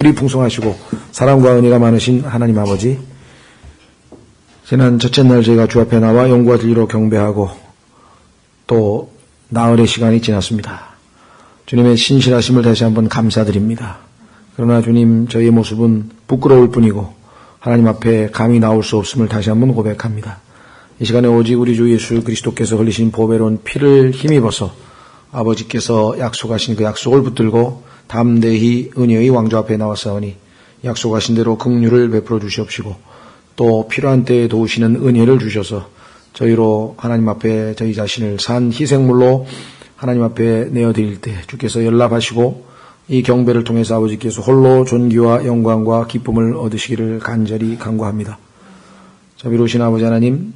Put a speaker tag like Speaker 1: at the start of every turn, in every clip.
Speaker 1: 그리 풍성하시고 사랑과 은혜가 많으신 하나님 아버지, 지난 첫째 날 저희가 주 앞에 나와 영과 진리로 경배하고 또 나흘의 시간이 지났습니다. 주님의 신실하심을 다시 한번 감사드립니다. 그러나 주님, 저희의 모습은 부끄러울 뿐이고 하나님 앞에 감히 나올 수 없음을 다시 한번 고백합니다. 이 시간에 오직 우리 주 예수 그리스도께서 흘리신 보배로운 피를 힘입어서 아버지께서 약속하신 그 약속을 붙들고 담대히 은혜의 왕좌 앞에 나왔사오니 약속하신 대로 긍휼을 베풀어 주시옵시고 또 필요한 때에 도우시는 은혜를 주셔서 저희로 하나님 앞에 저희 자신을 산 희생물로 하나님 앞에 내어드릴 때 주께서 연락하시고 이 경배를 통해서 아버지께서 홀로 존귀와 영광과 기쁨을 얻으시기를 간절히 간구합니다. 자비로우신 아버지 하나님,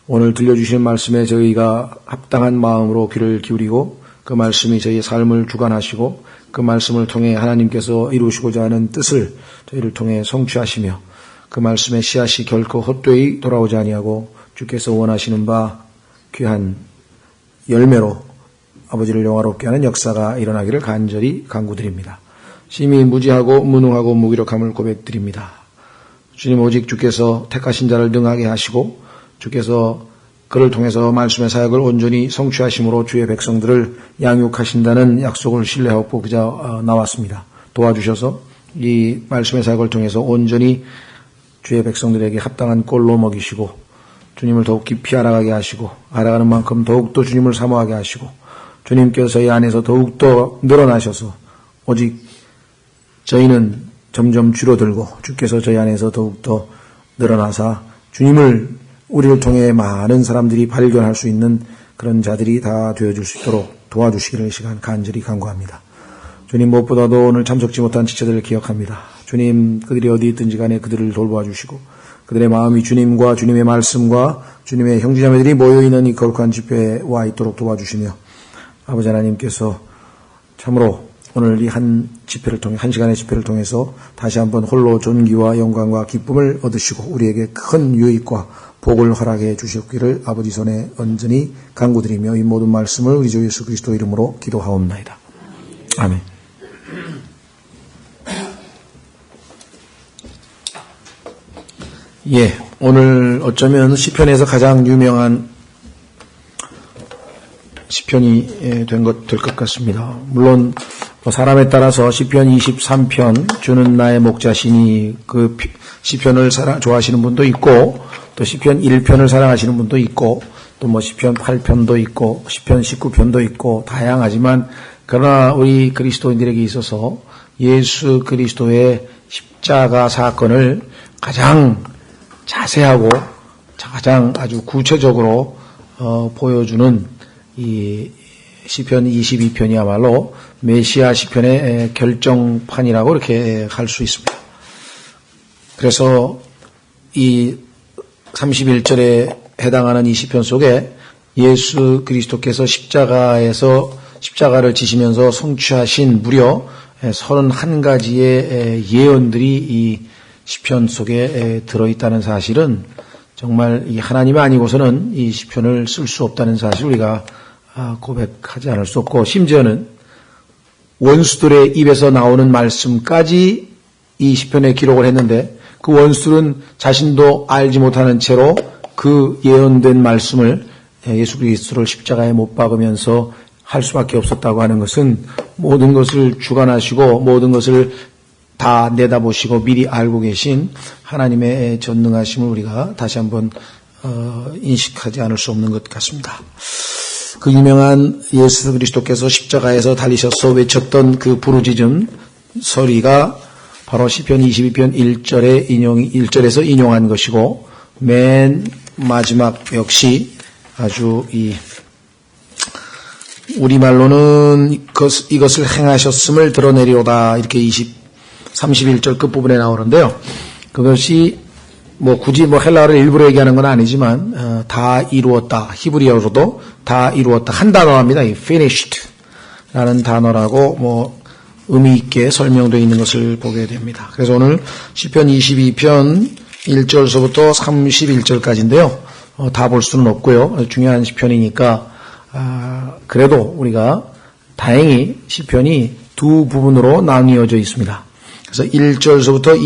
Speaker 1: 오늘 들려주시는 말씀에 저희가 합당한 마음으로 귀를 기울이고 그 말씀이 저희의 삶을 주관하시고 그 말씀을 통해 하나님께서 이루시고자 하는 뜻을 저희를 통해 성취하시며 그 말씀의 씨앗이 결코 헛되이 돌아오지 아니하고 주께서 원하시는 바 귀한 열매로 아버지를 영화롭게 하는 역사가 일어나기를 간절히 간구드립니다. 심히 무지하고 무능하고 무기력함을 고백드립니다. 주님, 오직 주께서 택하신 자를 능하게 하시고 주께서 그를 통해서 말씀의 사역을 온전히 성취하심으로 주의 백성들을 양육하신다는 약속을 신뢰하고 그저 나왔습니다. 도와주셔서 이 말씀의 사역을 통해서 온전히 주의 백성들에게 합당한 꼴로 먹이시고 주님을 더욱 깊이 알아가게 하시고 알아가는 만큼 더욱더 주님을 사모하게 하시고 주님께서 저희 안에서 더욱더 늘어나셔서 오직 저희는 점점 줄어들고 주께서 저희 안에서 더욱더 늘어나사 주님을 우리를 통해 많은 사람들이 발견할 수 있는 그런 자들이 다 되어줄 수 있도록 도와주시기를 이 시간 간절히 간구합니다. 주님, 무엇보다도 오늘 참석지 못한 지체들을 기억합니다. 주님, 그들이 어디 있든지 간에 그들을 돌보아 주시고 그들의 마음이 주님과 주님의 말씀과 주님의 형제자매들이 모여있는 이 거룩한 집회에 와 있도록 도와주시며 아버지 하나님께서 참으로 오늘 이 한 집회를 통해, 한 시간의 집회를 통해서 다시 한번 홀로 존귀와 영광과 기쁨을 얻으시고 우리에게 큰 유익과 복을 허락해 주셨기를 아버지 손에 언전히 간구드리며 이 모든 말씀을 우리 주 예수 그리스도 이름으로 기도하옵나이다. 아멘. 예, 오늘 어쩌면 시편에서 가장 유명한 시편이 될 것 같습니다. 물론 사람에 따라서 시편 23편 주는 나의 목자시니 그 시편을 좋아하시는 분도 있고 또 시편 1편을 사랑하시는 분도 있고 또 시편 8편도 있고 시편 19편도 있고 다양하지만 그러나 우리 그리스도인들에게 있어서 예수 그리스도의 십자가 사건을 가장 자세하고 가장 아주 구체적으로 보여주는 이 시편 22편이야말로 메시아 시편의 결정판이라고 이렇게 할 수 있습니다. 그래서 이 31절에 해당하는 이 시편 속에 예수 그리스도께서 십자가를 지시면서 성취하신 무려 31가지의 예언들이 이 시편 속에 들어있다는 사실은 정말 이 하나님이 아니고서는 이 시편을 쓸 수 없다는 사실을 우리가 고백하지 않을 수 없고 심지어는 원수들의 입에서 나오는 말씀까지 이 시편에 기록을 했는데 그 원수들은 자신도 알지 못하는 채로 그 예언된 말씀을 예수 그리스도를 십자가에 못 박으면서 할 수밖에 없었다고 하는 것은 모든 것을 주관하시고 모든 것을 다 내다보시고 미리 알고 계신 하나님의 전능하심을 우리가 다시 한번 인식하지 않을 수 없는 것 같습니다. 그 유명한 예수 그리스도께서 십자가에서 달리셔서 외쳤던 그 부르짖음 소리가 바로 시편 22편 1절에서 인용한 것이고 맨 마지막 역시 아주 우리말로는 이것을 행하셨음을 드러내리오다 이렇게 31절 끝부분에 나오는데요. 그것이 굳이 헬라어를 일부러 얘기하는 건 아니지만 다 이루었다. 히브리어로도 다 이루었다. 한 단어입니다. finished 라는 단어라고 의미 있게 설명되어 있는 것을 보게 됩니다. 그래서 오늘 시편 22편 1절서부터 31절까지인데요. 다 볼 수는 없고요. 중요한 시편이니까 그래도 우리가 다행히 시편이 두 부분으로 나뉘어져 있습니다. 그래서 1절서부터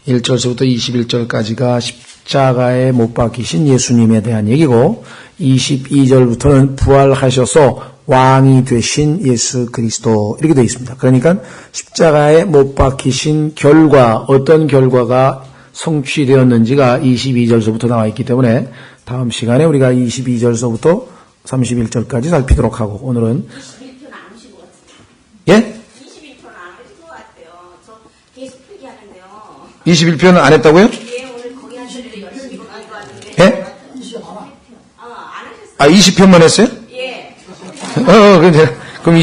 Speaker 1: 21절까지가 십자가에 못 박히신 예수님에 대한 얘기고 22절부터는 부활하셔서 왕이 되신 예수 그리스도 이렇게 되어 있습니다. 그러니까 십자가에 못 박히신 결과, 어떤 결과가 성취되었는지가 22절서부터 나와 있기 때문에 다음 시간에 우리가 22절서부터 31절까지 살피도록 하고, 오늘은
Speaker 2: 21편 안 오신 것 같은데.
Speaker 1: 예?
Speaker 2: 21편 안 오신 것 같아요. 저 계속 필기하는데요.
Speaker 1: 21편은 안 했다고요?
Speaker 2: 예, 오늘 거기 하시는데 열심히 보는 것 같은데.
Speaker 1: 예?
Speaker 2: 안 하셨어요.
Speaker 1: 아, 20편만 했어요?
Speaker 2: 예.
Speaker 1: 그럼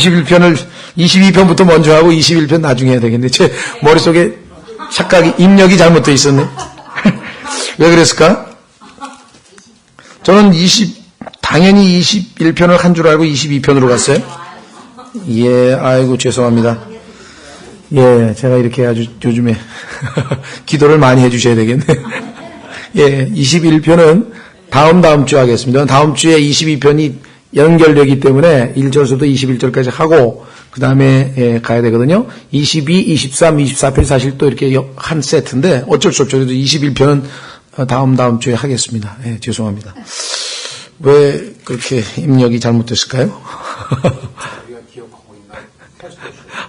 Speaker 1: 22편부터 먼저 하고 21편 나중에 해야 되겠네. 제 머릿속에 착각이, 입력이 잘못되어 있었네. 왜 그랬을까? 저는 당연히 21편을 한 줄 알고 22편으로 갔어요. 예, 아이고, 죄송합니다. 예, 제가 이렇게 아주 요즘에 기도를 많이 해주셔야 되겠네. 예, 21편은 다음 주 하겠습니다. 다음 주에 22편이 연결되기 때문에 1절부터 21절까지 하고 그 다음에 가야 되거든요. 22, 23, 24편 사실 또 이렇게 한 세트인데 어쩔 수 없죠. 그래도 21편은 다음 주에 하겠습니다. 예, 죄송합니다. 왜 그렇게 입력이 잘못됐을까요?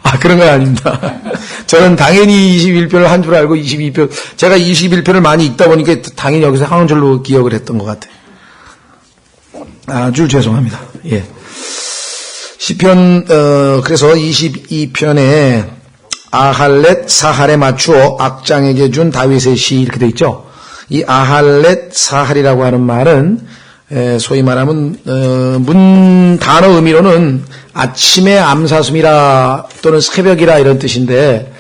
Speaker 1: 아, 그런 건 아닙니다. 저는 당연히 21편을 한 줄 알고 22편, 제가 21편을 많이 읽다 보니까 당연히 여기서 한 줄로 기억을 했던 것 같아요. 아주 죄송합니다. 예. 시편, 그래서 22편에 아할렛 사할에 맞추어 악장에게 준 다윗의 시 이렇게 돼 있죠. 이 아할렛 사할이라고 하는 말은 소위 말하면 단어 의미로는 아침의 암사슴이라 또는 새벽이라 이런 뜻인데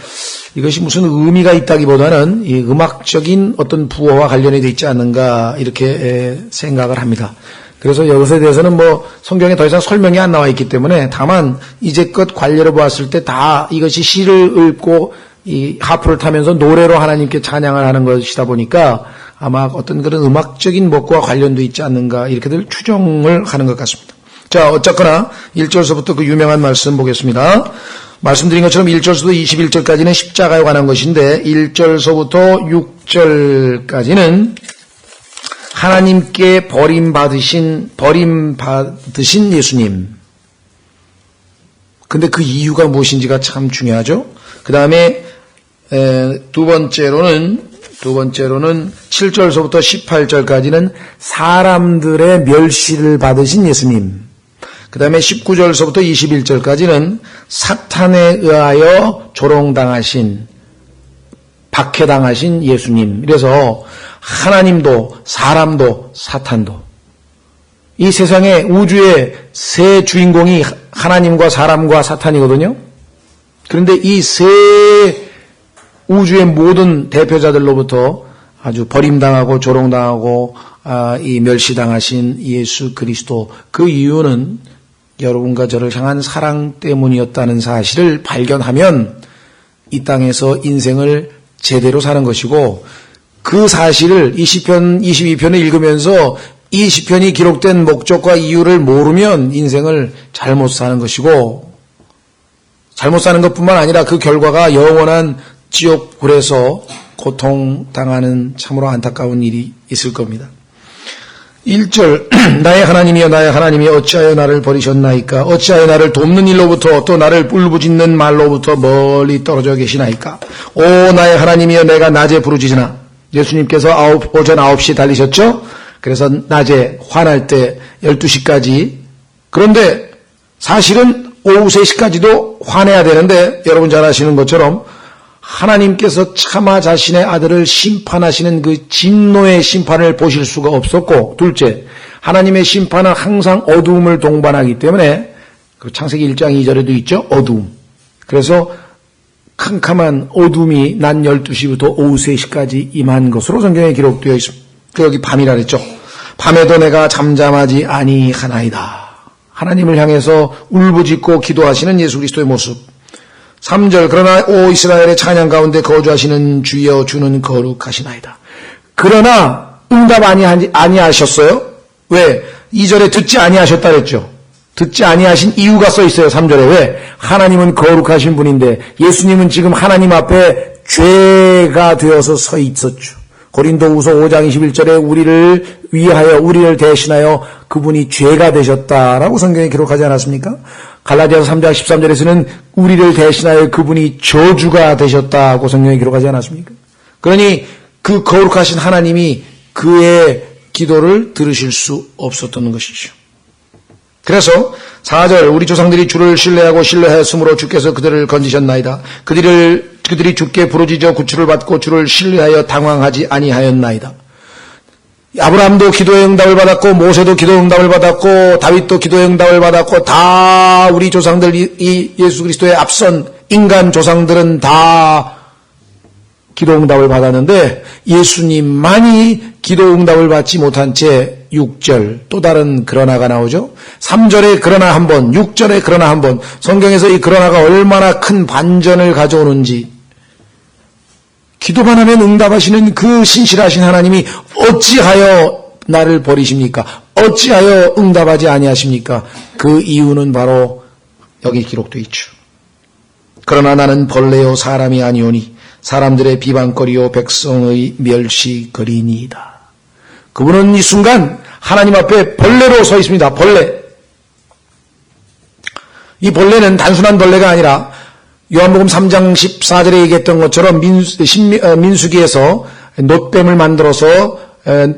Speaker 1: 이것이 무슨 의미가 있다기보다는 이 음악적인 어떤 부어와 관련이 되어 있지 않는가 이렇게 생각을 합니다. 그래서 이것에 대해서는 뭐 성경에 더 이상 설명이 안 나와 있기 때문에 다만 이제껏 관례를 보았을 때 다 이것이 시를 읽고 이 하프를 타면서 노래로 하나님께 찬양을 하는 것이다 보니까 아마 어떤 그런 음악적인 것과 관련도 있지 않는가 이렇게들 추정을 하는 것 같습니다. 자, 어쨌거나 1절서부터 그 유명한 말씀 보겠습니다. 말씀드린 것처럼 1절서부터 21절까지는 십자가에 관한 것인데 1절서부터 6절까지는 하나님께 버림받으신 예수님. 근데 그 이유가 무엇인지가 참 중요하죠. 그 다음에 두 번째로는 7절서부터 18절까지는 사람들의 멸시를 받으신 예수님. 그 다음에 19절서부터 21절까지는 사탄에 의하여 조롱당하신, 박해당하신 예수님. 그래서 하나님도 사람도 사탄도 이 세상의 우주의 세 주인공이 하나님과 사람과 사탄이거든요. 그런데 이 세 우주의 모든 대표자들로부터 아주 버림당하고 조롱당하고 이 멸시당하신 예수 그리스도, 그 이유는 여러분과 저를 향한 사랑 때문이었다는 사실을 발견하면 이 땅에서 인생을 제대로 사는 것이고, 그 사실을 이 시편 22편을 읽으면서 이 시편이 기록된 목적과 이유를 모르면 인생을 잘못 사는 것이고, 잘못 사는 것뿐만 아니라 그 결과가 영원한 지옥불에서 고통당하는 참으로 안타까운 일이 있을 겁니다. 1절 나의 하나님이여 나의 하나님이여 어찌하여 나를 버리셨나이까? 어찌하여 나를 돕는 일로부터 또 나를 울부짖는 말로부터 멀리 떨어져 계시나이까? 오 나의 하나님이여 내가 낮에 부르짖으나, 예수님께서 오전 9시 달리셨죠? 그래서 낮에 화날 때 12시까지, 그런데 사실은 오후 3시까지도 화내야 되는데 여러분 잘 아시는 것처럼 하나님께서 차마 자신의 아들을 심판하시는 그 진노의 심판을 보실 수가 없었고, 둘째, 하나님의 심판은 항상 어두움을 동반하기 때문에 그 창세기 1장 2절에도 있죠. 어두움. 그래서 캄캄한 어둠이 낮 12시부터 오후 3시까지 임한 것으로 성경에 기록되어 있습니다. 여기 밤이라 그랬죠. 밤에도 내가 잠잠하지 아니하나이다. 하나님을 향해서 울부짖고 기도하시는 예수 그리스도의 모습. 3절 그러나 오 이스라엘의 찬양 가운데 거주하시는 주여 주는 거룩하시나이다. 그러나 응답 아니하셨어요? 왜? 2절에 듣지 아니하셨다 그랬죠. 듣지 아니하신 이유가 써 있어요. 3절에. 왜? 하나님은 거룩하신 분인데 예수님은 지금 하나님 앞에 죄가 되어서 서 있었죠. 고린도후서 5장 21절에 우리를 위하여 우리를 대신하여 그분이 죄가 되셨다라고 성경에 기록하지 않았습니까? 갈라디아서 3장 13절에서는 우리를 대신하여 그분이 저주가 되셨다고 성경에 기록하지 않았습니까? 그러니 그 거룩하신 하나님이 그의 기도를 들으실 수 없었던 것이죠. 그래서 4절 우리 조상들이 주를 신뢰하고 신뢰하였으므로 주께서 그들을 건지셨나이다. 그들이 주께 부르짖어 구출을 받고 주를 신뢰하여 당황하지 아니하였나이다. 아브라함도 기도의 응답을 받았고 모세도 기도의 응답을 받았고 다윗도 기도의 응답을 받았고 다 우리 조상들 이 예수 그리스도의 앞선 인간 조상들은 다 기도 응답을 받았는데 예수님만이 기도 응답을 받지 못한 채 6절 또 다른 그러나가 나오죠. 3절에 그러나 한 번, 6절에 그러나 한 번. 성경에서 이 그러나가 얼마나 큰 반전을 가져오는지. 기도만 하면 응답하시는 그 신실하신 하나님이 어찌하여 나를 버리십니까? 어찌하여 응답하지 아니하십니까? 그 이유는 바로 여기 기록되어 있죠. 그러나 나는 벌레요 사람이 아니오니 사람들의 비방거리요 백성의 멸시거리니이다. 그분은 이 순간 하나님 앞에 벌레로 서 있습니다. 벌레. 이 벌레는 단순한 벌레가 아니라 요한복음 3장 14절에 얘기했던 것처럼 민수기에서 놋뱀을 만들어서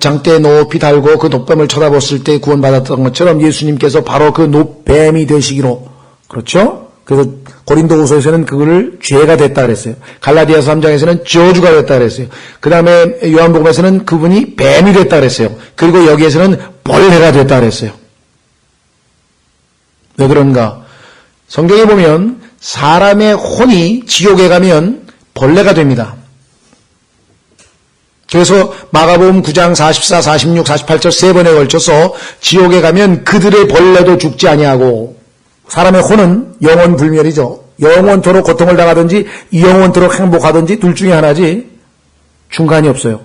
Speaker 1: 장대에 높이 달고 그 놋뱀을 쳐다봤을 때 구원받았던 것처럼 예수님께서 바로 그 놋뱀이 되시기로. 그렇죠? 그래서 고린도후서에서는 그거를 죄가 됐다 그랬어요. 갈라디아서 3장에서는 저주가 됐다 그랬어요. 그 다음에 요한복음에서는 그분이 뱀이 됐다 그랬어요. 그리고 여기에서는 벌레가 됐다 그랬어요. 왜 그런가? 성경에 보면 사람의 혼이 지옥에 가면 벌레가 됩니다. 그래서 마가복음 9장 44, 46, 48절 세 번에 걸쳐서 지옥에 가면 그들의 벌레도 죽지 아니하고 사람의 혼은 영원 불멸이죠. 영원토록 고통을 당하든지 영원토록 행복하든지 둘 중에 하나지 중간이 없어요.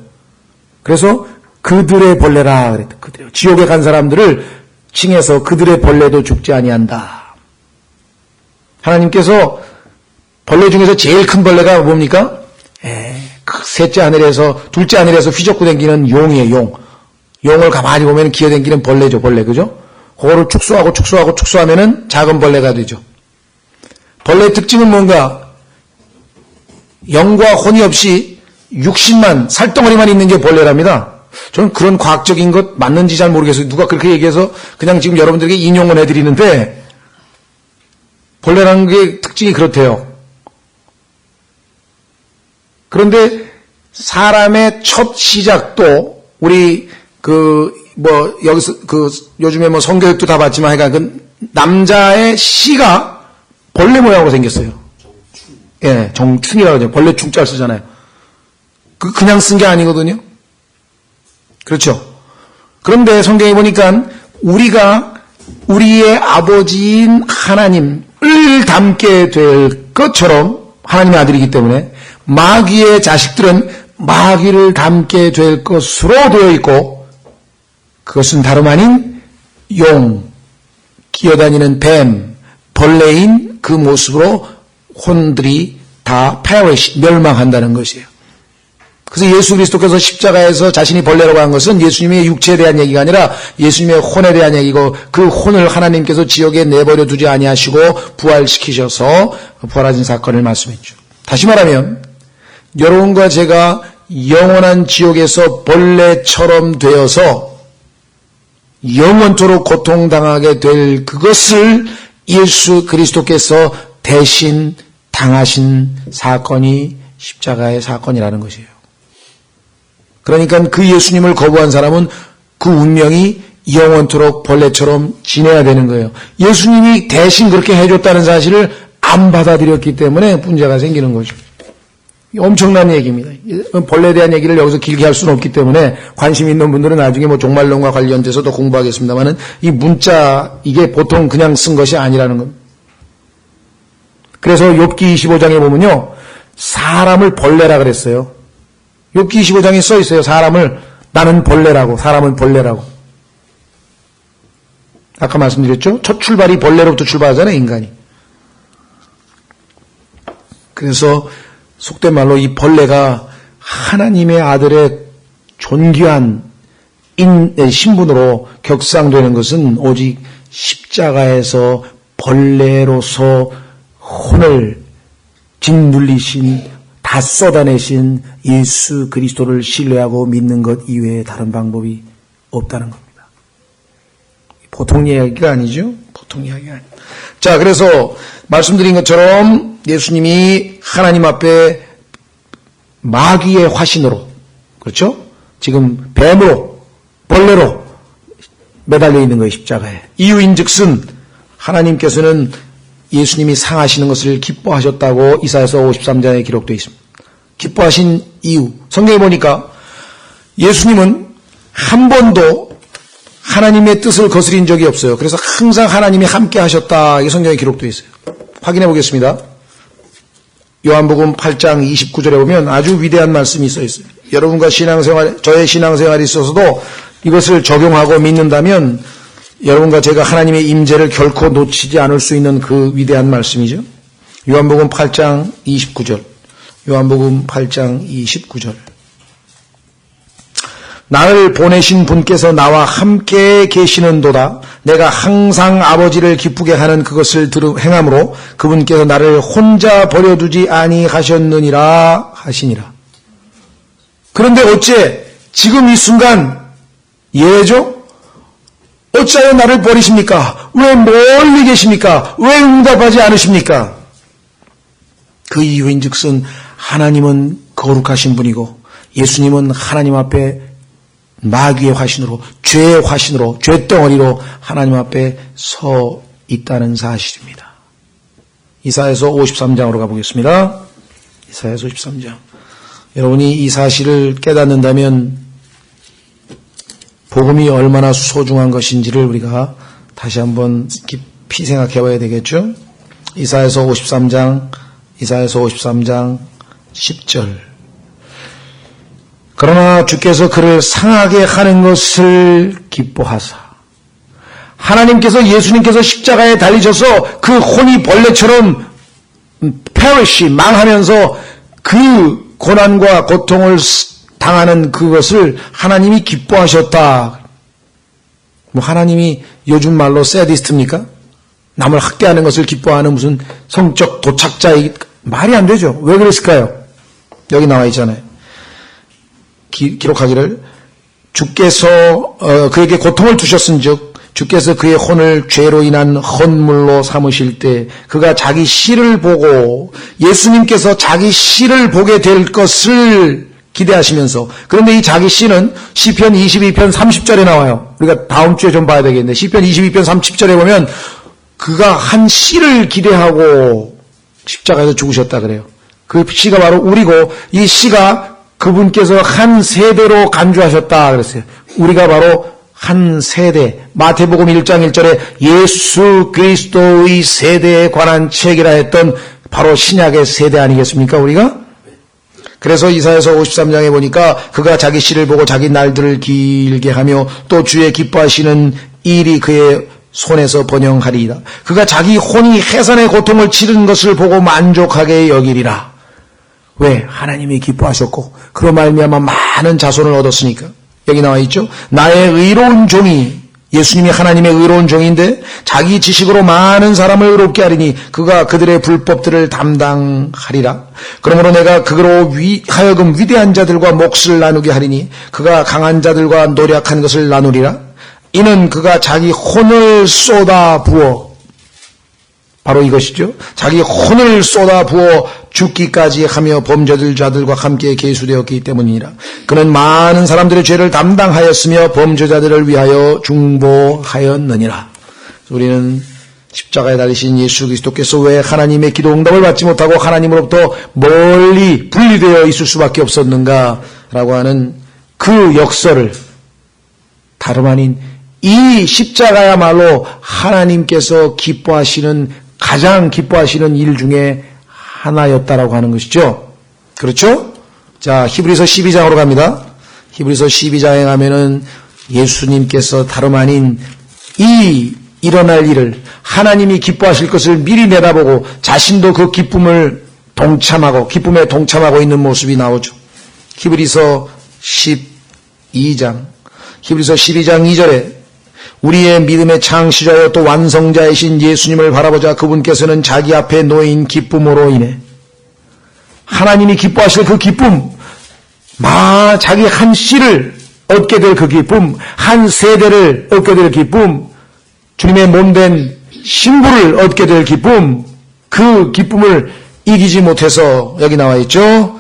Speaker 1: 그래서 그들의 벌레라 그랬다. 그들요. 지옥에 간 사람들을 칭해서 그들의 벌레도 죽지 아니한다. 하나님께서 벌레 중에서 제일 큰 벌레가 뭡니까? 셋째 하늘에서 둘째 하늘에서 휘젓고 다니는 용이에요. 용. 용을 가만히 보면 기어다니는 벌레죠. 벌레. 그죠? 그거를 축소하면은 작은 벌레가 되죠. 벌레의 특징은 뭔가? 영과 혼이 없이 육신만, 살덩어리만 있는 게 벌레랍니다. 저는 그런 과학적인 것 맞는지 잘 모르겠어요. 누가 그렇게 얘기해서 그냥 지금 여러분들에게 인용을 해드리는데 벌레라는 게 특징이 그렇대요. 그런데 사람의 첫 시작도 우리 여기서 요즘에 성교육도 다 봤지만 그 남자의 씨가 벌레 모양으로 생겼어요. 예, 정충이라고 하죠. 벌레 충자를 쓰잖아요. 그냥 쓴 게 아니거든요. 그렇죠. 그런데 성경에 보니까 우리가 우리의 아버지인 하나님을 닮게 될 것처럼 하나님의 아들이기 때문에 마귀의 자식들은 마귀를 닮게 될 것으로 되어 있고 그것은 다름 아닌 용, 기어다니는 뱀, 벌레인 그 모습으로 혼들이 다 perish, 멸망한다는 것이에요. 그래서 예수 그리스도께서 십자가에서 자신이 벌레라고 한 것은 예수님의 육체에 대한 얘기가 아니라 예수님의 혼에 대한 얘기고 그 혼을 하나님께서 지옥에 내버려 두지 아니하시고 부활시키셔서 부활하신 사건을 말씀했죠. 다시 말하면 여러분과 제가 영원한 지옥에서 벌레처럼 되어서 영원토록 고통당하게 될 그것을 예수 그리스도께서 대신 당하신 사건이 십자가의 사건이라는 것이에요. 그러니까 그 예수님을 거부한 사람은 그 운명이 영원토록 벌레처럼 지내야 되는 거예요. 예수님이 대신 그렇게 해줬다는 사실을 안 받아들였기 때문에 문제가 생기는 거죠. 엄청난 얘기입니다. 벌레에 대한 얘기를 여기서 길게 할 수는 없기 때문에 관심 있는 분들은 나중에 종말론과 관련돼서도 공부하겠습니다만은 이 문자 이게 보통 그냥 쓴 것이 아니라는 겁니다. 그래서 욥기 25장에 보면요. 사람을 벌레라 그랬어요. 욥기 25장에 써 있어요. 나는 벌레라고, 사람은 벌레라고. 아까 말씀드렸죠? 첫 출발이 벌레로부터 출발하잖아요, 인간이. 그래서 속된 말로 이 벌레가 하나님의 아들의 존귀한 신분으로 격상되는 것은 오직 십자가에서 벌레로서 혼을 짓눌리신, 다 쏟아내신 예수 그리스도를 신뢰하고 믿는 것 이외에 다른 방법이 없다는 겁니다. 보통 이야기가 아니죠? 보통 이야기가 아니에요. 자, 그래서 말씀드린 것처럼 예수님이 하나님 앞에 마귀의 화신으로, 그렇죠? 지금 뱀으로, 벌레로 매달려 있는 거예요, 십자가에. 이유인즉슨 하나님께서는 예수님이 상하시는 것을 기뻐하셨다고 이사야서 53장에 기록되어 있습니다. 기뻐하신 이유, 성경에 보니까 예수님은 한 번도 하나님의 뜻을 거스린 적이 없어요. 그래서 항상 하나님이 함께 하셨다, 이게 성경에 기록되어 있어요. 확인해 보겠습니다. 요한복음 8장 29절에 보면 아주 위대한 말씀이 써 있어요. 여러분과 신앙생활, 저의 신앙생활에 있어서도 이것을 적용하고 믿는다면 여러분과 제가 하나님의 임재를 결코 놓치지 않을 수 있는 그 위대한 말씀이죠. 요한복음 8장 29절. 요한복음 8장 29절. 나를 보내신 분께서 나와 함께 계시는도다. 내가 항상 아버지를 기쁘게 하는 그것을 행함으로 그분께서 나를 혼자 버려두지 아니하셨느니라 하시니라. 그런데 어째 지금 이 순간 예죠? 어찌하여 나를 버리십니까? 왜 멀리 계십니까? 왜 응답하지 않으십니까? 그 이유인즉슨 하나님은 거룩하신 분이고 예수님은 하나님 앞에 마귀의 화신으로, 죄의 화신으로, 죄덩어리로 하나님 앞에 서 있다는 사실입니다. 이사야서 53장으로 가보겠습니다. 이사야서 53장. 여러분이 이 사실을 깨닫는다면 복음이 얼마나 소중한 것인지를 우리가 다시 한번 깊이 생각해 봐야 되겠죠? 이사야서 53장 10절. 그러나 주께서 그를 상하게 하는 것을 기뻐하사, 하나님께서 예수님께서 십자가에 달리셔서 그 혼이 벌레처럼 망하면서 그 고난과 고통을 당하는 그것을 하나님이 기뻐하셨다. 뭐 하나님이 요즘 말로 세디스트입니까? 남을 학대하는 것을 기뻐하는 무슨 성적 도착자의 말이 안 되죠. 왜 그랬을까요? 여기 나와 있잖아요. 기록하기를 주께서 그에게 고통을 주셨은즉 주께서 그의 혼을 죄로 인한 헌물로 삼으실 때 그가 자기 씨를 보고 예수님께서 자기 씨를 보게 될 것을 기대하시면서, 그런데 이 자기 씨는 시편 22편 30절에 나와요. 우리가 다음 주에 좀 봐야 되겠는데 시편 22편 30절에 보면 그가 한 씨를 기대하고 십자가에서 죽으셨다 그래요. 그 씨가 바로 우리고 이 씨가 그분께서 한 세대로 간주하셨다 그랬어요. 우리가 바로 한 세대, 마태복음 1장 1절에 예수 그리스도의 세대에 관한 책이라 했던 바로 신약의 세대 아니겠습니까, 우리가? 그래서 이사야서 53장에 보니까 그가 자기 씨를 보고 자기 날들을 길게 하며 또 주의 기뻐하시는 일이 그의 손에서 번영하리이다. 그가 자기 혼이 해산의 고통을 치른 것을 보고 만족하게 여기리라. 왜? 하나님이 기뻐하셨고 그로 말미암아 많은 자손을 얻었으니까. 여기 나와 있죠. 나의 의로운 종이, 예수님이 하나님의 의로운 종인데 자기 지식으로 많은 사람을 의롭게 하리니 그가 그들의 불법들을 담당하리라. 그러므로 내가 그로 하여금 위대한 자들과 몫을 나누게 하리니 그가 강한 자들과 노력한 것을 나누리라. 이는 그가 자기 혼을 쏟아 부어, 바로 이것이죠. 자기 혼을 쏟아 부어 죽기까지 하며 범죄들 자들과 함께 계수되었기 때문이니라. 그는 많은 사람들의 죄를 담당하였으며 범죄자들을 위하여 중보하였느니라. 우리는 십자가에 달리신 예수 그리스도께서 왜 하나님의 기도 응답을 받지 못하고 하나님으로부터 멀리 분리되어 있을 수밖에 없었는가라고 하는 그 역설을 다름 아닌 이 십자가야말로 하나님께서 가장 기뻐하시는 일 중에 하나였다라고 하는 것이죠. 그렇죠? 자, 히브리서 12장으로 갑니다. 히브리서 12장에 가면은 예수님께서 다름 아닌 이 일어날 일을, 하나님이 기뻐하실 것을 미리 내다보고 자신도 그 기쁨을 동참하고 기쁨에 동참하고 있는 모습이 나오죠. 히브리서 12장 2절에 우리의 믿음의 창시자여 또 완성자이신 예수님을 바라보자. 그분께서는 자기 앞에 놓인 기쁨으로 인해 하나님이 기뻐하실 그 기쁨, 자기 한 씨를 얻게 될 그 기쁨, 한 세대를 얻게 될 기쁨, 주님의 몸된 신부를 얻게 될 기쁨, 그 기쁨을 이기지 못해서 여기 나와 있죠.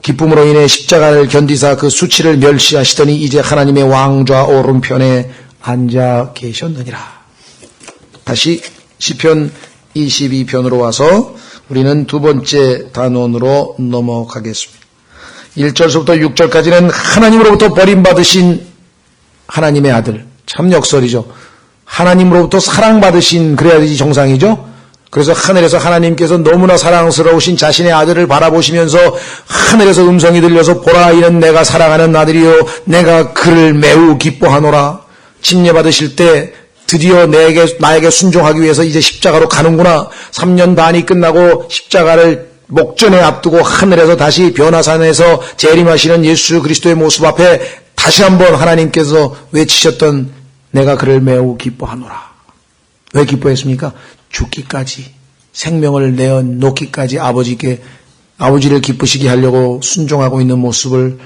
Speaker 1: 기쁨으로 인해 십자가를 견디사 그 수치를 멸시하시더니 이제 하나님의 왕좌 오른편에 앉아 계셨느니라. 다시 시편 22편으로 와서 우리는 두 번째 단원으로 넘어가겠습니다. 1절부터 6절까지는 하나님으로부터 버림받으신 하나님의 아들. 참 역설이죠. 하나님으로부터 사랑받으신, 그래야지 정상이죠. 그래서 하늘에서 하나님께서 너무나 사랑스러우신 자신의 아들을 바라보시면서 하늘에서 음성이 들려서 보라, 이는 내가 사랑하는 아들이요 내가 그를 매우 기뻐하노라. 침례받으실 때 드디어 나에게 순종하기 위해서 이제 십자가로 가는구나. 3년 반이 끝나고 십자가를 목전에 앞두고 하늘에서 다시 변화산에서 재림하시는 예수 그리스도의 모습 앞에 다시 한번 하나님께서 외치셨던 내가 그를 매우 기뻐하노라. 왜 기뻐했습니까? 죽기까지, 생명을 내어놓기까지 아버지를 기쁘시게 하려고 순종하고 있는 모습을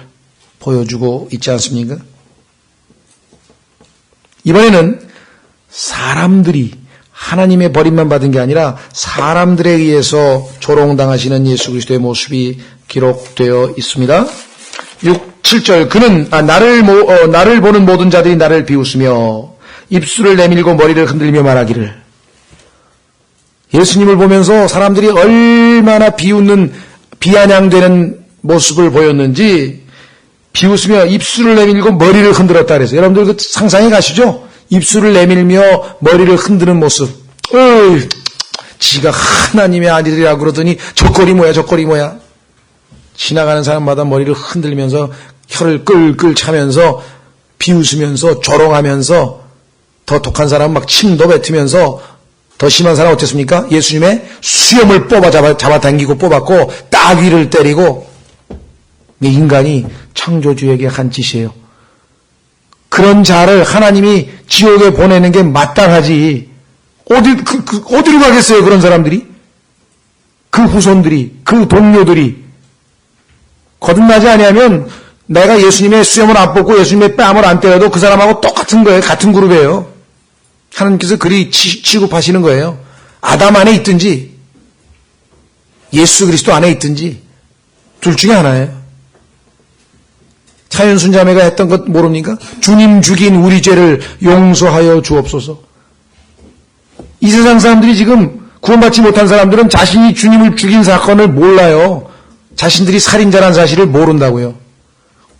Speaker 1: 보여주고 있지 않습니까? 이번에는 사람들이 하나님의 버림만 받은 게 아니라 사람들에 의해서 조롱당하시는 예수 그리스도의 모습이 기록되어 있습니다. 7절 그는 나를 보는 모든 자들이 나를 비웃으며 입술을 내밀고 머리를 흔들며 말하기를. 예수님을 보면서 사람들이 얼마나 비아냥되는 모습을 보였는지 비웃으며 입술을 내밀고 머리를 흔들었다 그랬어요. 여러분들 그 상상해 가시죠? 입술을 내밀며 머리를 흔드는 모습. 지가 하나님의 아들이라고 그러더니 저 꼴이 뭐야. 지나가는 사람마다 머리를 흔들면서 혀를 끌끌 차면서 비웃으면서 조롱하면서 더 독한 사람은 막 침도 뱉으면서 더 심한 사람은 어땠습니까? 예수님의 수염을 잡아당기고 뽑았고 따귀를 때리고. 인간이 창조주에게 한 짓이에요. 그런 자를 하나님이 지옥에 보내는 게 마땅하지. 어디로 가겠어요, 그런 사람들이? 그 후손들이, 그 동료들이. 거듭나지 아니하면 내가 예수님의 수염을 안 뽑고 예수님의 뺨을 안 때려도 그 사람하고 똑같은 거예요. 같은 그룹이에요. 하나님께서 그리 취급하시는 거예요. 아담 안에 있든지 예수 그리스도 안에 있든지 둘 중에 하나예요. 차윤순 자매가 했던 것 모릅니까? 주님 죽인 우리 죄를 용서하여 주옵소서. 이 세상 사람들이 지금 구원받지 못한 사람들은 자신이 주님을 죽인 사건을 몰라요. 자신들이 살인자라는 사실을 모른다고요.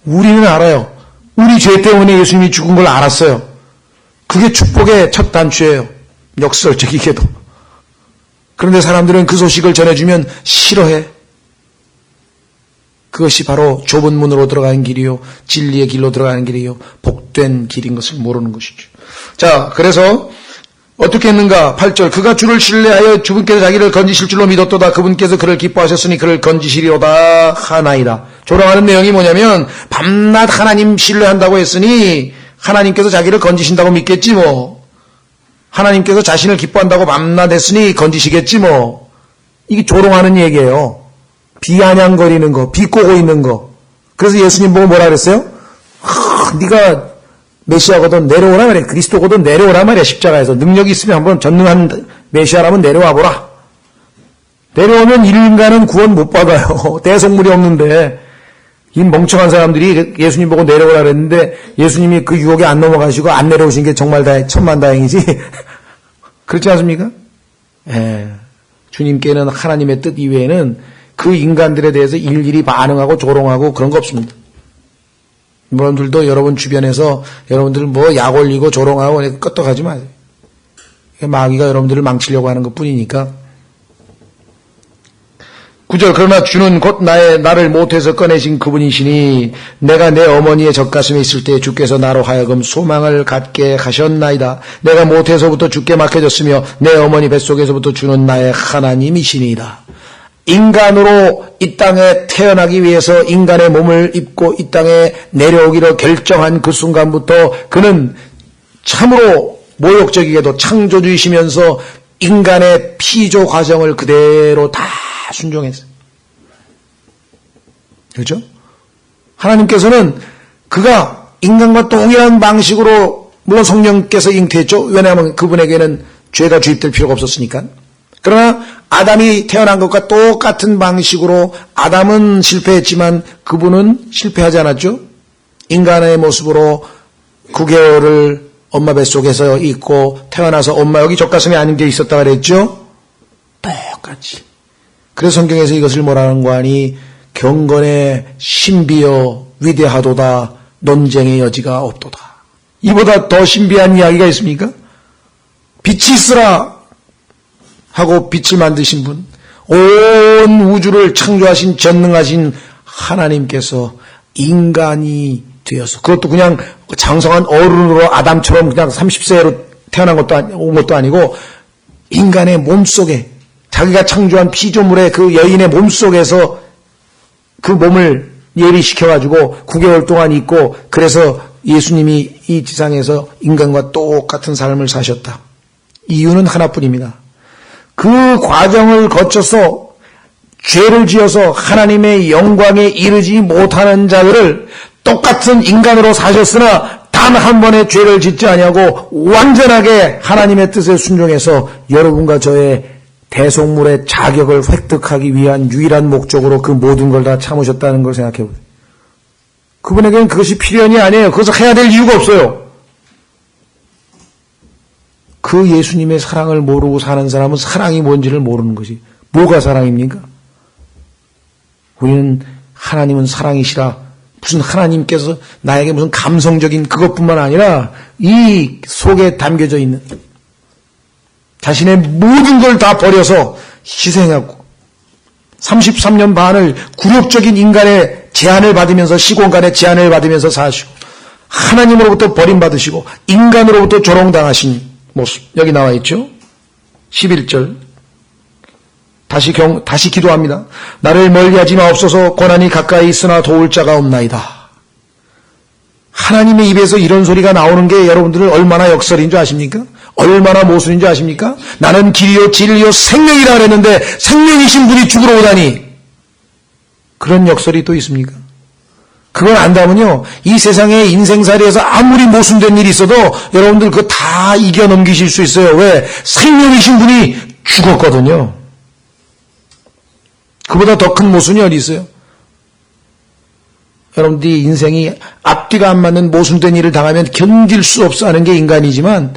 Speaker 1: 우리는 알아요. 우리 죄 때문에 예수님이 죽은 걸 알았어요. 그게 축복의 첫 단추예요. 역설적이게도. 그런데 사람들은 그 소식을 전해주면 싫어해. 그것이 바로 좁은 문으로 들어가는 길이요, 진리의 길로 들어가는 길이요, 복된 길인 것을 모르는 것이죠. 자, 그래서 어떻게 했는가? 8절 그가 주를 신뢰하여 주분께서 자기를 건지실 줄로 믿었도다. 그분께서 그를 기뻐하셨으니 그를 건지시리로다 하나이다. 조롱하는 내용이 뭐냐면 밤낮 하나님 신뢰한다고 했으니 하나님께서 자기를 건지신다고 믿겠지 뭐. 하나님께서 자신을 기뻐한다고 밤낮 했으니 건지시겠지 뭐. 이게 조롱하는 얘기예요. 비아냥거리는 거, 비꼬고 있는 거. 그래서 예수님 보고 뭐라 그랬어요? 네가 메시아거든 내려오라 말이야. 그리스도거든 내려오라 말이야. 십자가에서. 능력이 있으면 한번 전능한 메시아라면 내려와 보라. 내려오면 인간은 구원 못 받아요. 대속물이 없는데. 이 멍청한 사람들이 예수님 보고 내려오라 그랬는데 예수님이 그 유혹에 안 넘어가시고 안 내려오신 게 정말 천만다행이지. 그렇지 않습니까? 주님께는 하나님의 뜻 이외에는 그 인간들에 대해서 일일이 반응하고 조롱하고 그런 거 없습니다. 여러분들도 여러분 주변에서 여러분들 뭐 약 올리고 조롱하고 끄떡하지 마세요. 마귀가 여러분들을 망치려고 하는 것 뿐이니까. 9절 그러나 주는 곧 나를 모태에서 꺼내신 그분이시니 내가 내 어머니의 젖가슴에 있을 때 주께서 나로 하여금 소망을 갖게 하셨나이다. 내가 모태에서부터 주께 맡겨졌으며 내 어머니 뱃속에서부터 주는 나의 하나님이시니이다. 인간으로 이 땅에 태어나기 위해서 인간의 몸을 입고 이 땅에 내려오기로 결정한 그 순간부터 그는 참으로 모욕적이게도 창조주이시면서 인간의 피조 과정을 그대로 다 순종했어요. 그렇죠? 하나님께서는 그가 인간과 동일한 방식으로 물론 성령께서 잉태했죠. 왜냐하면 그분에게는 죄가 주입될 필요가 없었으니까. 그러나 아담이 태어난 것과 똑같은 방식으로 아담은 실패했지만 그분은 실패하지 않았죠. 인간의 모습으로 9개월을 엄마 뱃속에서 있고 태어나서 엄마 여기 젖가슴에 안겨 있었다 그랬죠. 똑같이. 그래서 성경에서 이것을 뭐라는 거 하니 경건의 신비여 위대하도다 논쟁의 여지가 없도다. 이보다 더 신비한 이야기가 있습니까? 빛이 있으라 하고 빛을 만드신 분, 온 우주를 창조하신 전능하신 하나님께서 인간이 되어서 그것도 그냥 장성한 어른으로 아담처럼 그냥 30세로 태어난 것도 온 것도 아니고 인간의 몸속에 자기가 창조한 피조물의 그 여인의 몸속에서 그 몸을 예비시켜가지고 9개월 동안 있고 그래서 예수님이 이 지상에서 인간과 똑같은 삶을 사셨다. 이유는 하나뿐입니다. 그 과정을 거쳐서 죄를 지어서 하나님의 영광에 이르지 못하는 자들을 똑같은 인간으로 사셨으나 단 한 번의 죄를 짓지 아니하고 완전하게 하나님의 뜻에 순종해서 여러분과 저의 대속물의 자격을 획득하기 위한 유일한 목적으로 그 모든 걸 다 참으셨다는 걸 생각해 보세요. 그분에게는 그것이 필연이 아니에요. 그것을 해야 될 이유가 없어요. 그 예수님의 사랑을 모르고 사는 사람은 사랑이 뭔지를 모르는 것이 뭐가 사랑입니까? 우리는 하나님은 사랑이시라 무슨 하나님께서 나에게 무슨 감성적인 그것뿐만 아니라 이 속에 담겨져 있는 자신의 모든 걸 다 버려서 희생하고 33년 반을 굴욕적인 인간의 제한을 받으면서 시공간의 제한을 받으면서 사시고 하나님으로부터 버림받으시고 인간으로부터 조롱당하신 모습 여기 나와 있죠. 11절 다시 기도합니다. 나를 멀리하지 마옵소서. 고난이 가까이 있으나 도울 자가 없나이다. 하나님의 입에서 이런 소리가 나오는 게 여러분들은 얼마나 역설인 줄 아십니까? 얼마나 모순인 줄 아십니까? 나는 길이요 진리요 생명이라 그랬는데 생명이신 분이 죽으러 오다니 그런 역설이 또 있습니까? 그걸 안다면요 이 세상의 인생살이에서 아무리 모순된 일이 있어도 여러분들 그거 다 이겨 넘기실 수 있어요. 왜? 생명이신 분이 죽었거든요. 그보다 더 큰 모순이 어디 있어요? 여러분들이 인생이 앞뒤가 안 맞는 모순된 일을 당하면 견딜 수 없어 하는 게 인간이지만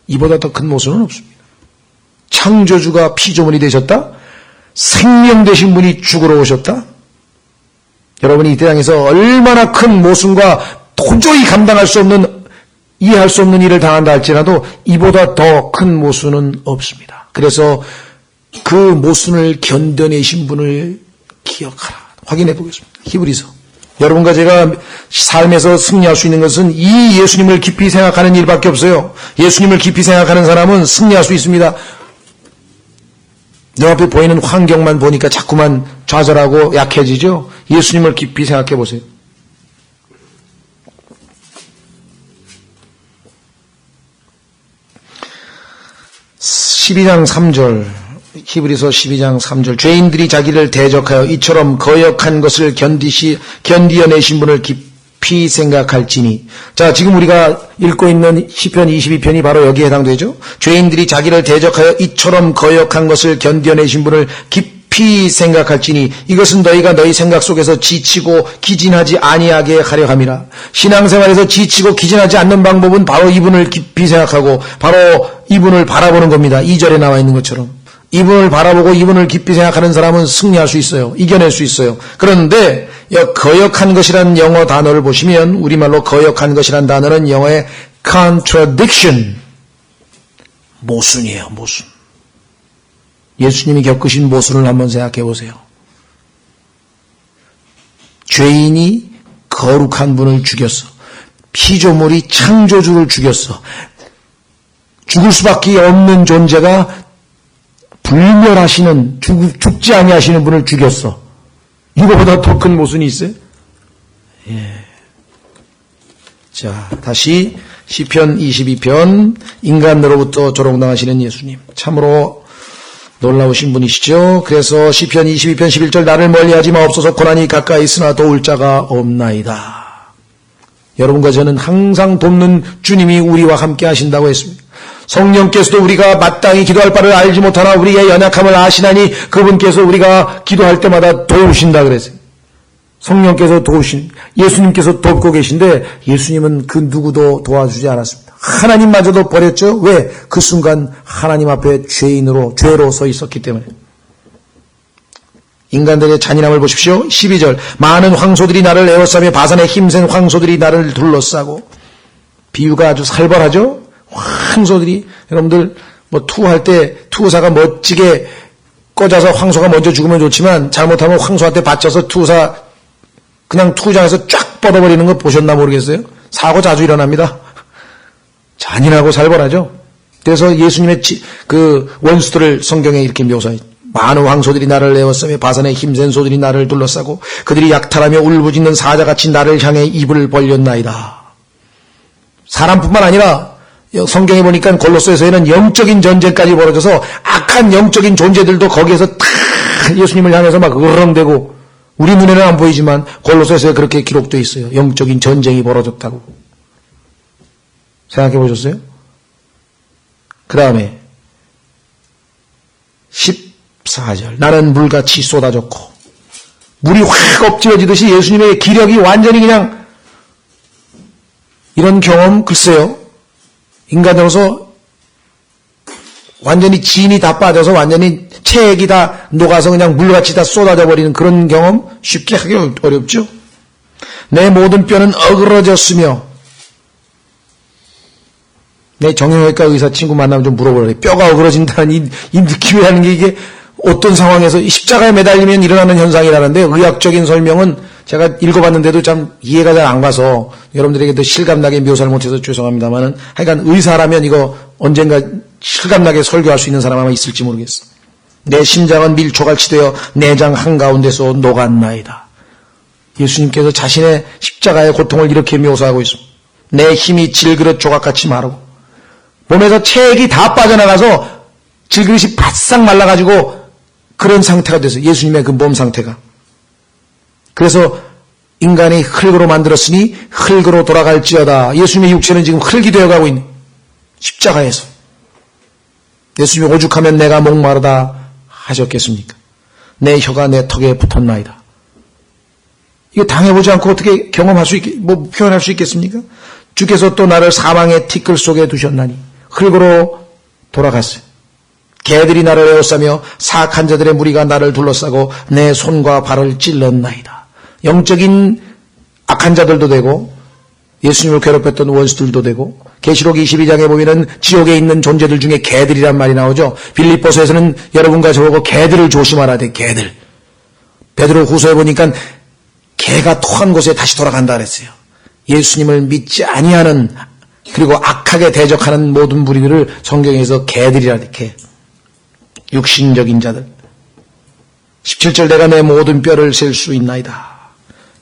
Speaker 1: 이보다 더 큰 모순은 없습니다. 창조주가 피조물이 되셨다? 생명 되신 분이 죽으러 오셨다? 여러분이 이 땅에서 얼마나 큰 모순과 도저히 감당할 수 없는 이해할 수 없는 일을 당한다 할지라도 이보다 더 큰 모순은 없습니다. 그래서 그 모순을 견뎌내신 분을 기억하라. 확인해 보겠습니다. 히브리서. 여러분과 제가 삶에서 승리할 수 있는 것은 이 예수님을 깊이 생각하는 일밖에 없어요. 예수님을 깊이 생각하는 사람은 승리할 수 있습니다. 내 앞에 보이는 환경만 보니까 자꾸만 좌절하고 약해지죠. 예수님을 깊이 생각해 보세요. 히브리서 12장 3절 죄인들이 자기를 대적하여 이처럼 거역한 것을 견디어내신 분을 깊이 생각할지니. 자, 지금 우리가 읽고 있는 시편 22편이 바로 여기에 해당되죠. 죄인들이 자기를 대적하여 이처럼 거역한 것을 견디어내신 분을 깊이 생각할지니 이것은 너희가 너희 생각 속에서 지치고 기진하지 아니하게 하려 함이라. 신앙생활에서 지치고 기진하지 않는 방법은 바로 이분을 깊이 생각하고 바로 이분을 바라보는 겁니다. 2절에 나와 있는 것처럼. 이분을 바라보고 이분을 깊이 생각하는 사람은 승리할 수 있어요. 이겨낼 수 있어요. 그런데 거역한 것이라는 영어 단어를 보시면 우리말로 거역한 것이라는 단어는 영어의 contradiction, 모순이에요. 모순. 예수님이 겪으신 모순을 한번 생각해 보세요. 죄인이 거룩한 분을 죽였어. 피조물이 창조주를 죽였어. 죽을 수밖에 없는 존재가 불멸하시는, 죽지 아니하시는 분을 죽였어. 이거보다 더 큰 모순이 있어요? 예. 자, 다시 시편 22편, 인간으로부터 조롱당하시는 예수님. 참으로 놀라우신 분이시죠. 그래서 시편 22편 11절, 나를 멀리하지 마옵소서, 고난이 가까이 있으나 도울 자가 없나이다. 여러분과 저는 항상 돕는 주님이 우리와 함께 하신다고 했습니다. 성령께서도 우리가 마땅히 기도할 바를 알지 못하나 우리의 연약함을 아시나니 그분께서 우리가 기도할 때마다 도우신다 그랬어요. 성령께서 예수님께서 돕고 계신데 예수님은 그 누구도 도와주지 않았습니다. 하나님마저도 버렸죠. 왜? 그 순간 하나님 앞에 죄로 서 있었기 때문에. 인간들의 잔인함을 보십시오. 12절, 많은 황소들이 나를 에워싸며 바산의 힘센 황소들이 나를 둘러싸고. 비유가 아주 살벌하죠. 황소들이, 여러분들 투할 때 투사가 멋지게 꽂아서 황소가 먼저 죽으면 좋지만 잘못하면 황소한테 받쳐서 투사 그냥 투장에서 쫙 뻗어버리는 거 보셨나 모르겠어요? 사고 자주 일어납니다. 잔인하고 살벌하죠. 그래서 예수님의 그 원수들을 성경에 이렇게 묘사해. 많은 황소들이 나를 에워싸며 바산의 힘센 소들이 나를 둘러싸고 그들이 약탈하며 울부짖는 사자같이 나를 향해 입을 벌렸나이다. 사람뿐만 아니라 성경에 보니까 골로새서에는 영적인 전쟁까지 벌어져서 악한 영적인 존재들도 거기에서 다 예수님을 향해서 막 으르렁대고, 우리 눈에는 안 보이지만 골로새서에 그렇게 기록되어 있어요. 영적인 전쟁이 벌어졌다고. 생각해 보셨어요? 그 다음에 14절, 나는 물같이 쏟아졌고, 물이 확 엎질러지듯이 예수님의 기력이 완전히 그냥, 이런 경험 글쎄요, 인간으로서 완전히 진이 다 빠져서 완전히 체액이 다 녹아서 그냥 물같이 다 쏟아져 버리는 그런 경험 쉽게 하기 어렵죠. 내 모든 뼈는 어그러졌으며, 내 정형외과 의사 친구 만나면 좀 물어보래. 뼈가 어그러진다는 이 느낌이라는 게 이게 어떤 상황에서 십자가에 매달리면 일어나는 현상이라는데, 의학적인 설명은 제가 읽어봤는데도 참 이해가 잘 안 가서 여러분들에게도 실감나게 묘사를 못해서 죄송합니다만은, 하여간 의사라면 이거 언젠가 실감나게 설교할 수 있는 사람 아마 있을지 모르겠어. 내 심장은 밀초같이 되어 내장 한가운데서 녹았나이다. 예수님께서 자신의 십자가의 고통을 이렇게 묘사하고 있습니다. 내 힘이 질그릇 조각같이 마르고 몸에서 체액이 다 빠져나가서 질그릇이 바싹 말라가지고 그런 상태가 됐어요. 예수님의 그 몸 상태가. 그래서 인간이 흙으로 만들었으니 흙으로 돌아갈지어다. 예수님의 육체는 지금 흙이 되어가고 있는 십자가에서. 예수님이 오죽하면 내가 목마르다 하셨겠습니까? 내 혀가 내 턱에 붙었나이다. 이거 당해보지 않고 어떻게 경험할 수 표현할 수 있겠습니까? 주께서 또 나를 사망의 티끌 속에 두셨나니 흙으로 돌아갔어요. 개들이 나를 에워싸며 사악한 자들의 무리가 나를 둘러싸고 내 손과 발을 찔렀나이다. 영적인 악한 자들도 되고 예수님을 괴롭혔던 원수들도 되고, 계시록 22장에 보면은 지옥에 있는 존재들 중에 개들이란 말이 나오죠. 빌립보서에서는 여러분과 저보고 개들을 조심하라 돼. 개들. 베드로 후서에 보니까 개가 토한 곳에 다시 돌아간다 그랬어요. 예수님을 믿지 아니하는, 그리고 악하게 대적하는 모든 무리들을 성경에서 개들이라 돼. 육신적인 자들. 17절, 내가 내 모든 뼈를 셀 수 있나이다.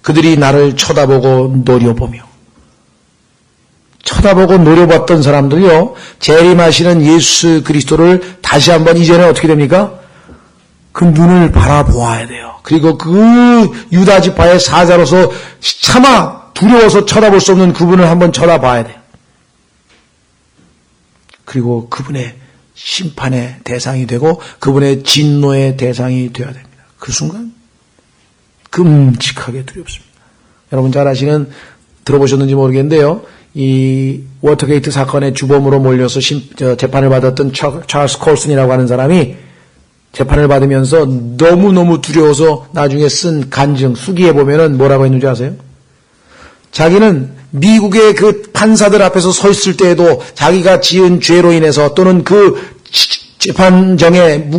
Speaker 1: 그들이 나를 쳐다보고 노려보며. 쳐다보고 노려봤던 사람들이요, 재림하시는 예수 그리스도를 다시 한번 이제는 어떻게 됩니까? 그 눈을 바라보아야 돼요. 그리고 그 유다 지파의 사자로서 차마 두려워서 쳐다볼 수 없는 그분을 한번 쳐다봐야 돼요. 그리고 그분의 심판의 대상이 되고 그분의 진노의 대상이 되어야 됩니다. 그 순간 끔찍하게 두렵습니다. 여러분 잘 아시는, 들어보셨는지 모르겠는데요, 이 워터게이트 사건의 주범으로 몰려서 재판을 받았던 찰스 콜슨이라고 하는 사람이 재판을 받으면서 너무너무 두려워서 나중에 쓴 간증, 수기에 보면은 뭐라고 했는지 아세요? 자기는 미국의 그 판사들 앞에서 서 있을 때에도 자기가 지은 죄로 인해서 또는 그 재판정에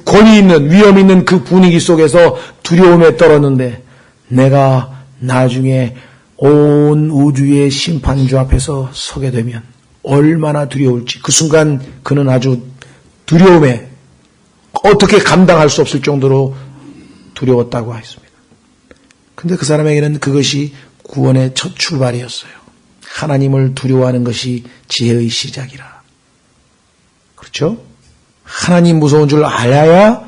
Speaker 1: 권위 있는, 위험 있는 그 분위기 속에서 두려움에 떨었는데, 내가 나중에 온 우주의 심판주 앞에서 서게 되면 얼마나 두려울지. 그 순간 그는 아주 두려움에 어떻게 감당할 수 없을 정도로 두려웠다고 하였습니다. 근데 그 사람에게는 그것이 구원의 첫 출발이었어요. 하나님을 두려워하는 것이 지혜의 시작이라. 그렇죠? 하나님 무서운 줄 알아야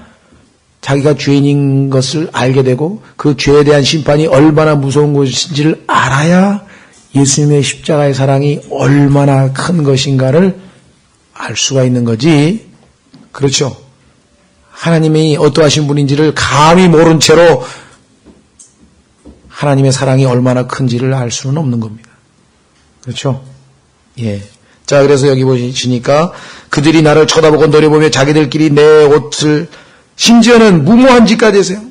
Speaker 1: 자기가 죄인인 것을 알게 되고 그 죄에 대한 심판이 얼마나 무서운 것인지를 알아야 예수님의 십자가의 사랑이 얼마나 큰 것인가를 알 수가 있는 거지. 그렇죠? 하나님이 어떠하신 분인지를 감히 모른 채로 하나님의 사랑이 얼마나 큰지를 알 수는 없는 겁니다. 그렇죠? 예. 자, 그래서 여기 보시니까 그들이 나를 쳐다보고 노려보며 자기들끼리 내 옷을 심지어는 무모한 짓까지 했어요.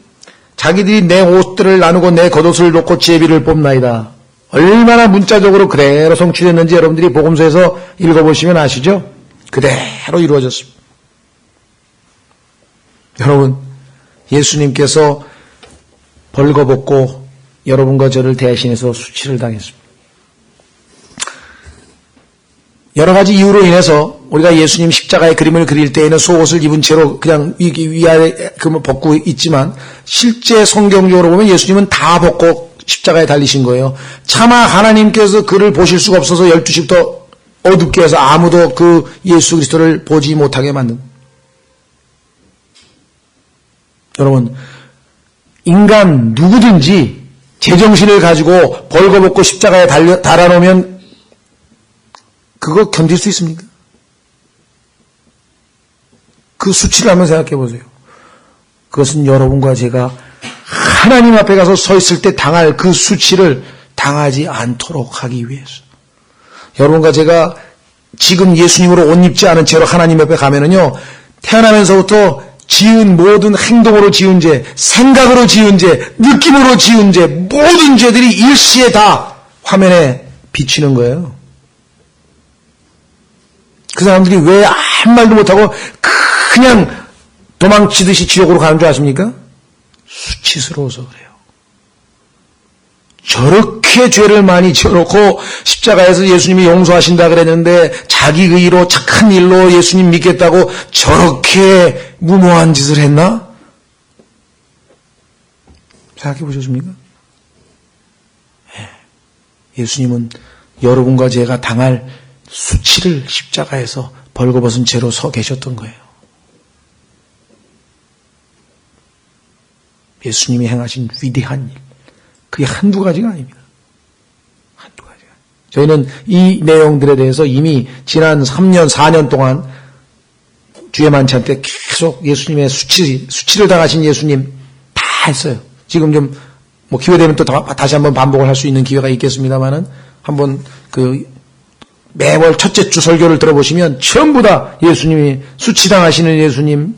Speaker 1: 자기들이 내 옷들을 나누고 내 겉옷을 놓고 제비를 뽑나이다. 얼마나 문자적으로 그대로 성취됐는지 여러분들이 복음서에서 읽어보시면 아시죠? 그대로 이루어졌습니다. 여러분, 예수님께서 벌거벗고 여러분과 저를 대신해서 수치를 당했습니다. 여러 가지 이유로 인해서 우리가 예수님 십자가의 그림을 그릴 때에는 속옷을 입은 채로 그냥 위아래 벗고 있지만 실제 성경적으로 보면 예수님은 다 벗고 십자가에 달리신 거예요. 차마 하나님께서 그를 보실 수가 없어서 12시부터 어둡게 해서 아무도 그 예수 그리스도를 보지 못하게 만든. 여러분, 인간 누구든지 제정신을 가지고 벌거벗고 십자가에 달아놓으면 그거 견딜 수 있습니까? 그 수치를 한번 생각해 보세요. 그것은 여러분과 제가 하나님 앞에 가서 서 있을 때 당할 그 수치를 당하지 않도록 하기 위해서. 여러분과 제가 지금 예수님으로 옷 입지 않은 채로 하나님 앞에 가면은요, 태어나면서부터 지은 모든 행동으로 지은 죄, 생각으로 지은 죄, 느낌으로 지은 죄, 모든 죄들이 일시에 다 화면에 비치는 거예요. 그 사람들이 왜 아무 말도 못하고 그냥 도망치듯이 지옥으로 가는 줄 아십니까? 수치스러워서 그래요. 저렇게 죄를 많이 지어놓고 십자가에서 예수님이 용서하신다 그랬는데 자기 의로 착한 일로 예수님 믿겠다고 저렇게 무모한 짓을 했나? 생각해 보셨습니까? 예수님은 여러분과 제가 당할 수치를 십자가에서 벌거벗은 채로 서 계셨던 거예요. 예수님이 행하신 위대한 일, 그게 한두 가지가 아닙니다. 한두 가지가. 저희는 이 내용들에 대해서 이미 지난 3년, 4년 동안 주의 만찬 때 계속 예수님의 수치를 당하신 예수님 다 했어요. 지금 좀 기회 되면 또 다시 한번 반복을 할 수 있는 기회가 있겠습니다만은 한번 매월 첫째 주 설교를 들어보시면 전부 다 예수님이 수치당하시는 예수님.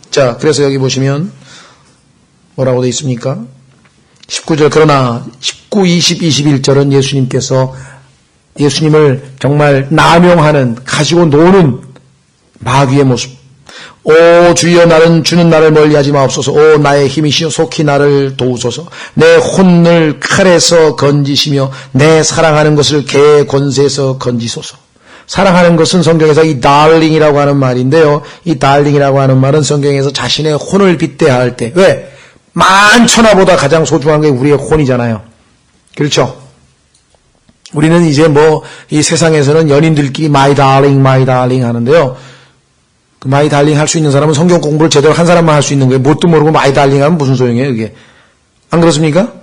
Speaker 1: 자, 그래서 여기 보시면 뭐라고 되어 있습니까? 19절, 그러나 19, 20, 21절은 예수님께서 예수님을 정말 남용하는, 가지고 노는 마귀의 모습. 오 주여, 나는 주는 나를 멀리하지 마옵소서. 오 나의 힘이시여, 속히 나를 도우소서. 내 혼을 칼에서 건지시며 내 사랑하는 것을 개의 권세에서 건지소서. 사랑하는 것은 성경에서 이 darling이라고 하는 말인데요. 이 darling이라고 하는 말은 성경에서 자신의 혼을 빗대할 때, 왜? 만천하보다 가장 소중한 게 우리의 혼이잖아요. 그렇죠? 우리는 이제 이 세상에서는 연인들끼리 my darling 하는데요. 그 마이 달링 할 수 있는 사람은 성경 공부를 제대로 한 사람만 할 수 있는 거예요. 뭣도 모르고 마이 달링 하면 무슨 소용이에요, 그게. 안 그렇습니까?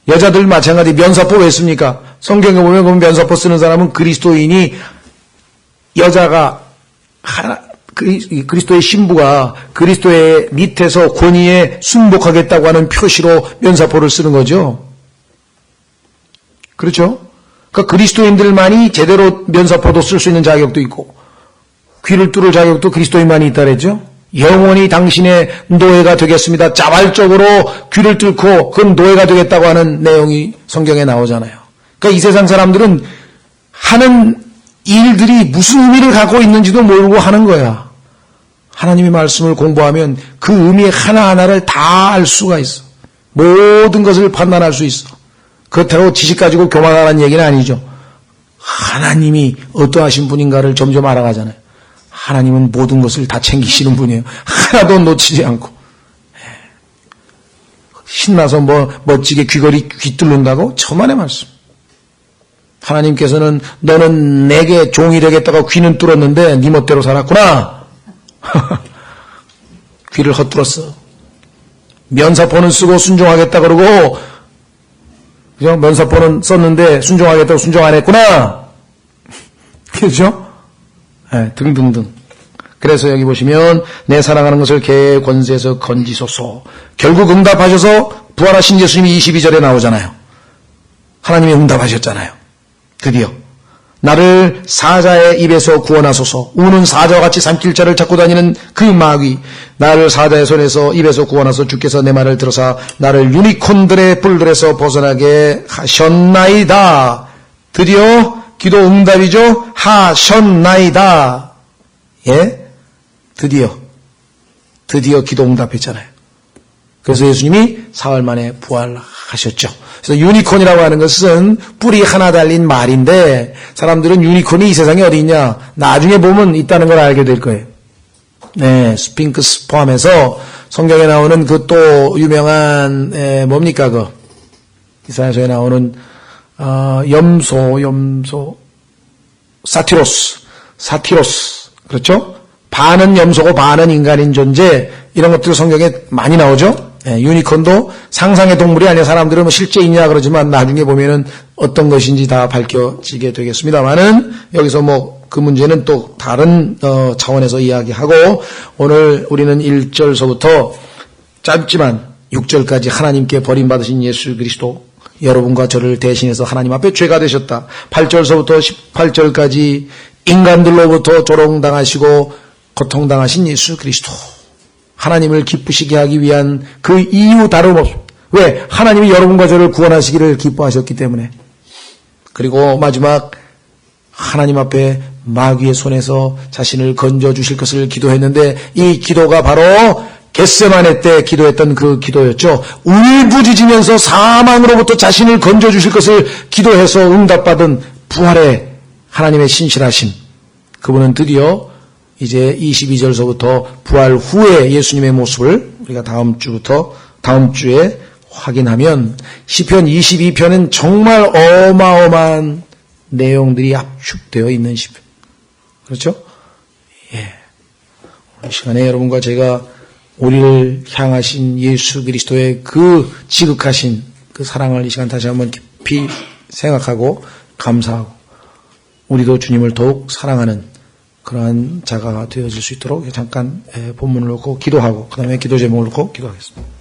Speaker 1: 여자들 마찬가지. 면사포 왜 씁니까? 성경에 보면 그 면사포 쓰는 사람은 그리스도인이, 여자가 그리스도의 신부가 그리스도의 밑에서 권위에 순복하겠다고 하는 표시로 면사포를 쓰는 거죠. 그렇죠? 그러니까 그리스도인들만이 제대로 면사포도 쓸 수 있는 자격도 있고, 귀를 뚫을 자격도 그리스도인만이 있다 그랬죠. 영원히 당신의 노예가 되겠습니다. 자발적으로 귀를 뚫고 그건 노예가 되겠다고 하는 내용이 성경에 나오잖아요. 그러니까 이 세상 사람들은 하는 일들이 무슨 의미를 갖고 있는지도 모르고 하는 거야. 하나님의 말씀을 공부하면 그 의미 하나하나를 다 알 수가 있어. 모든 것을 판단할 수 있어. 그렇다고 지식 가지고 교만하라는 얘기는 아니죠. 하나님이 어떠하신 분인가를 점점 알아가잖아요. 하나님은 모든 것을 다 챙기시는 분이에요. 하나도 놓치지 않고. 신나서 멋지게 귀걸이 뚫는다고? 천만의 말씀. 하나님께서는 너는 내게 종이 되겠다고 귀는 뚫었는데 네 멋대로 살았구나. 귀를 헛뚫었어. 면사포는 쓰고 순종하겠다 그러고, 그죠? 면사포는 썼는데 순종하겠다고 순종 안 했구나. 그죠? 네, 등등등. 그래서 여기 보시면 내 사랑하는 것을 개의 권세에서 건지소서. 결국 응답하셔서 부활하신 예수님이 22절에 나오잖아요. 하나님이 응답하셨잖아요. 드디어 나를 사자의 입에서 구원하소서. 우는 사자와 같이 삼킬자를 찾고 다니는 그 마귀, 나를 사자의 손에서 입에서 구원하소서. 주께서 내 말을 들어서 나를 유니콘들의 뿔들에서 벗어나게 하셨나이다. 드디어 기도 응답이죠. 하셨나이다. 예? 드디어 기도 응답했잖아요. 그래서 예수님이 사흘 만에 부활하셨죠. 그래서 유니콘이라고 하는 것은 뿔이 하나 달린 말인데, 사람들은 유니콘이 이 세상에 어디 있냐, 나중에 보면 있다는 걸 알게 될 거예요. 네, 스핑크스 포함해서 성경에 나오는 그 또 유명한 뭡니까 이사야서에 나오는 염소 사티로스 그렇죠? 반은 염소고 반은 인간인 존재, 이런 것들 성경에 많이 나오죠. 유니콘도 상상의 동물이 아니라 사람들은 실제 있냐 그러지만 나중에 보면은 어떤 것인지 다 밝혀지게 되겠습니다만은, 여기서 그 문제는 또 다른 차원에서 이야기하고, 오늘 우리는 1절서부터 짧지만 6절까지 하나님께 버림받으신 예수 그리스도, 여러분과 저를 대신해서 하나님 앞에 죄가 되셨다. 8절서부터 18절까지 인간들로부터 조롱당하시고 고통당하신 예수 그리스도, 하나님을 기쁘시게 하기 위한 그 이유 다름없습니다. 왜? 하나님이 여러분과 저를 구원하시기를 기뻐하셨기 때문에. 그리고 마지막, 하나님 앞에 마귀의 손에서 자신을 건져주실 것을 기도했는데, 이 기도가 바로 겟세마네 때 기도했던 그 기도였죠. 울부짖으면서 사망으로부터 자신을 건져주실 것을 기도해서 응답받은 부활의 하나님의 신실하심, 그분은 드디어 이제 22절서부터 부활 후에 예수님의 모습을 우리가 다음 주에 확인하면, 시편 22편은 정말 어마어마한 내용들이 압축되어 있는 시편. 그렇죠? 예. 이 시간에 여러분과 제가 우리를 향하신 예수 그리스도의 그 지극하신 그 사랑을 이 시간 다시 한번 깊이 생각하고 감사하고, 우리도 주님을 더욱 사랑하는 그러한 자가 되어질 수 있도록 잠깐 본문을 놓고 기도하고, 그 다음에 기도 제목을 놓고 기도하겠습니다.